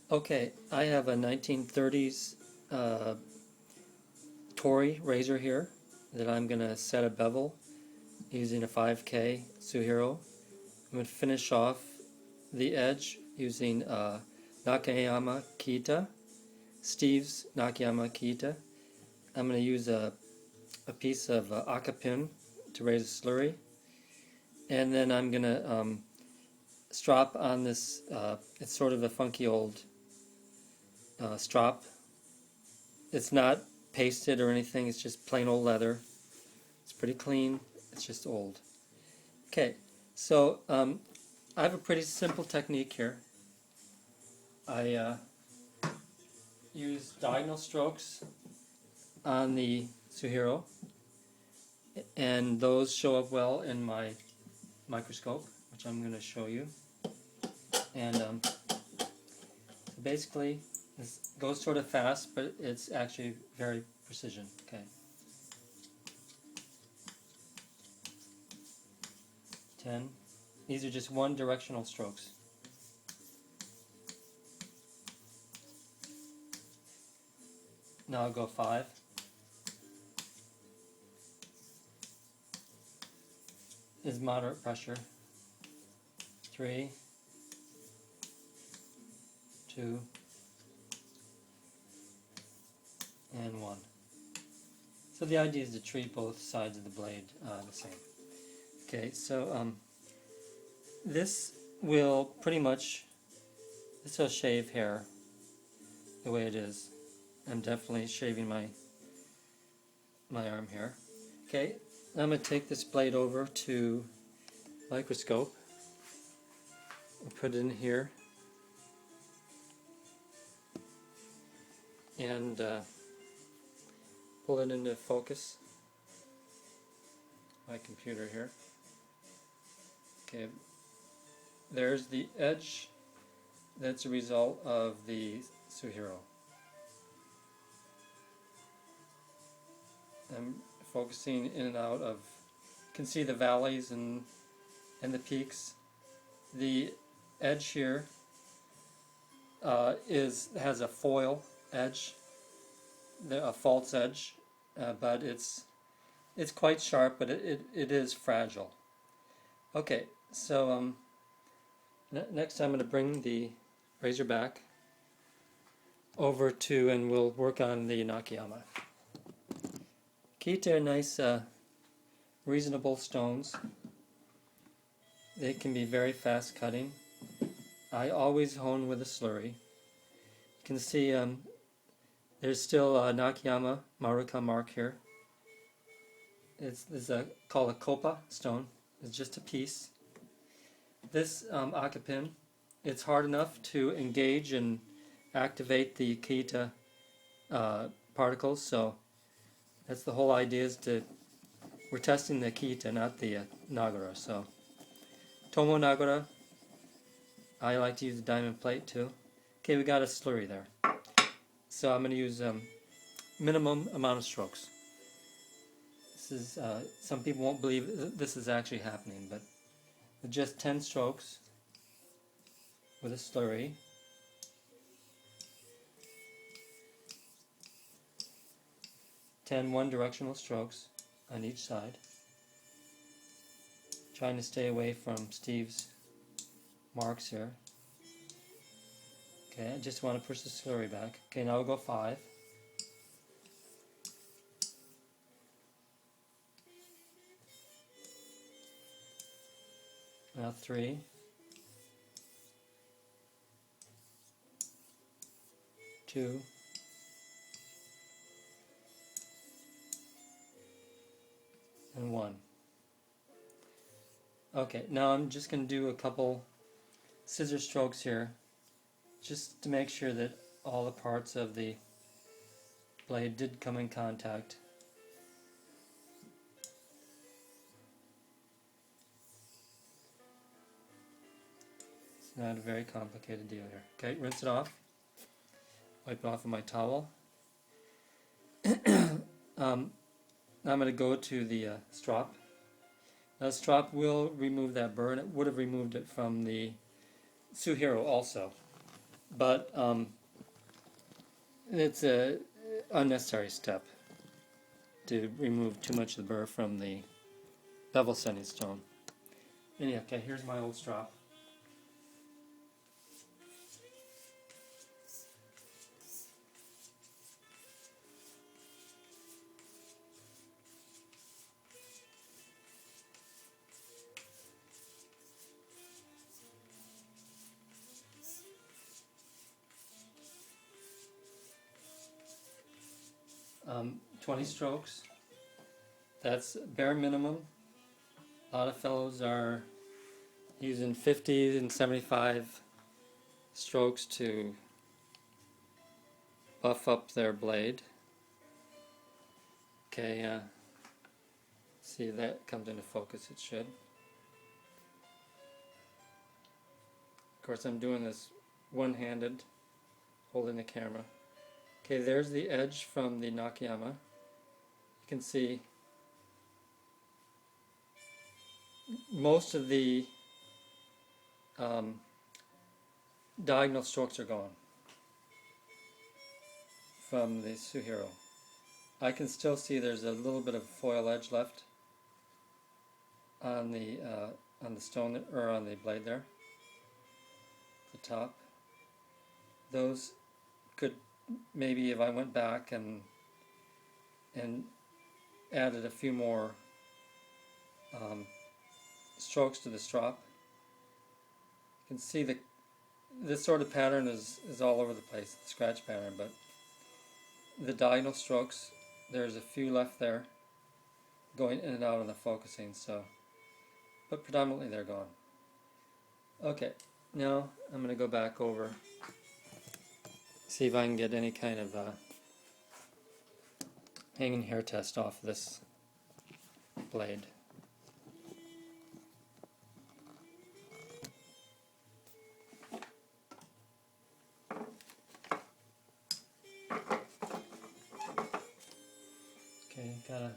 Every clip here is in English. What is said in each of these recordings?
Okay, I have a 1930s Tory razor here that I'm going to set a bevel using a 5K Suhiro. I'm going to finish off the edge using Nakayama Kiita, Steve's Nakayama Kiita. I'm going to use a piece of Akapin to raise a slurry, and then I'm going to strop on this, it's sort of a funky old strop. It's not pasted or anything, it's just plain old leather. It's pretty clean, it's just old. Okay, so I have a pretty simple technique here. I use diagonal strokes on the Suhiro, and those show up well in my microscope, which I'm going to show you. And so basically, this goes sort of fast, but it's actually very precision. Okay. 10. These are just one directional strokes. Now I'll go 5. Is moderate pressure. 3, 2, and 1. So the idea is to treat both sides of the blade the same. Okay, so this will pretty much, this will shave hair the way it is. I'm definitely shaving my arm here. Okay, I'm going to take this blade over to microscope. I'll put it in here and pull it into focus. My computer here. Okay, there's the edge that's a result of the Suhiro. I'm focusing in and out of, you can see the valleys and the peaks. The edge here has a foil edge, a false edge, but it's quite sharp, but it is fragile. Okay, so next I'm going to bring the razor back over to, and we'll work on the Nakayama. Kiita are nice, reasonable stones. They can be very fast cutting. I always hone with a slurry. You can see there's still a Nakayama Maruka mark here. It's called a Kopa stone. It's just a piece. This Akapin, it's hard enough to engage and activate the Kiita particles, so that's the whole idea, is we're testing the Kiita, not the Nagara. So Tomo Nagara, I like to use the diamond plate too. Okay, we got a slurry there. So I'm going to use minimum amount of strokes. This is, some people won't believe this is actually happening, but with just 10 strokes with a slurry, one-directional strokes on each side. Trying to stay away from Steve's marks here. Okay, I just want to push the slurry back. Okay, now we'll go 5. Now 3. 2. And 1. Okay, now I'm just going to do a couple scissor strokes here, just to make sure that all the parts of the blade did come in contact. It's not a very complicated deal here. Okay, rinse it off. Wipe it off with my towel. Now I'm going to go to the strop. Now the strop will remove that burr, and it would have removed it from the Suhiro also. but it's a unnecessary step to remove too much of the burr from the bevel setting stone. Anyhow, okay, here's my old strop. 20 strokes. That's bare minimum. A lot of fellows are using 50 and 75 strokes to buff up their blade. Okay, see that comes into focus, it should. Of course, I'm doing this one-handed, holding the camera. Okay, there's the edge from the Nakayama. You can see most of the diagonal strokes are gone from the Suhiro. I can still see there's a little bit of foil edge left on the stone, or on the blade there, the top. Those could, maybe if I went back and added a few more strokes to the strop, you can see this sort of pattern is all over the place, the scratch pattern, but the diagonal strokes, there's a few left there going in and out on the focusing, so, but predominantly they're gone. Okay, now I'm going to go back over, see if I can get any kind of hanging hair test off this blade. Okay, gotta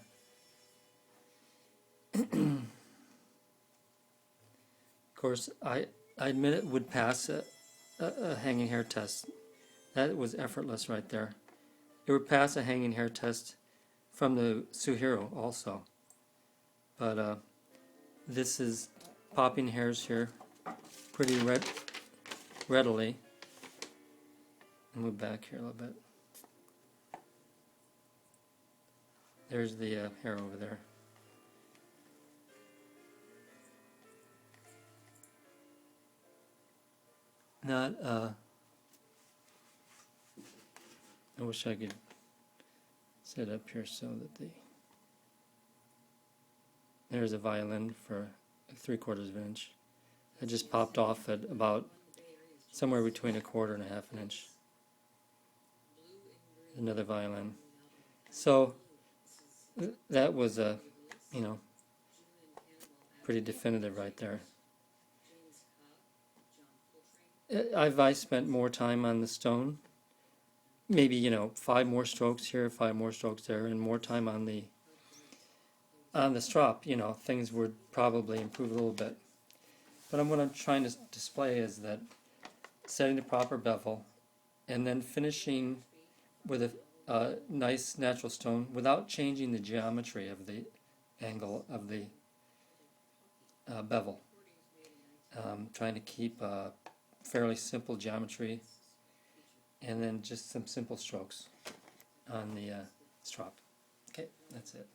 of course I admit it would pass a hanging hair test. That was effortless right there. It would pass a hanging hair test from the Suhiro also. But this is popping hairs here pretty readily. I'll move back here a little bit. There's the hair over there. Not, I wish I could set up here so that there's a violin for 3/4 of an inch. It just popped off at about somewhere between 1/4 and 1/2 an inch. Another violin. So that was pretty definitive right there. I spent more time on the stone, maybe 5 more strokes here, 5 more strokes there, and more time on the strop. Things would probably improve a little bit. But what I'm trying to display is that setting the proper bevel, and then finishing with a nice natural stone without changing the geometry of the angle of the bevel. Trying to keep fairly simple geometry, and then just some simple strokes on the strop. Okay, that's it.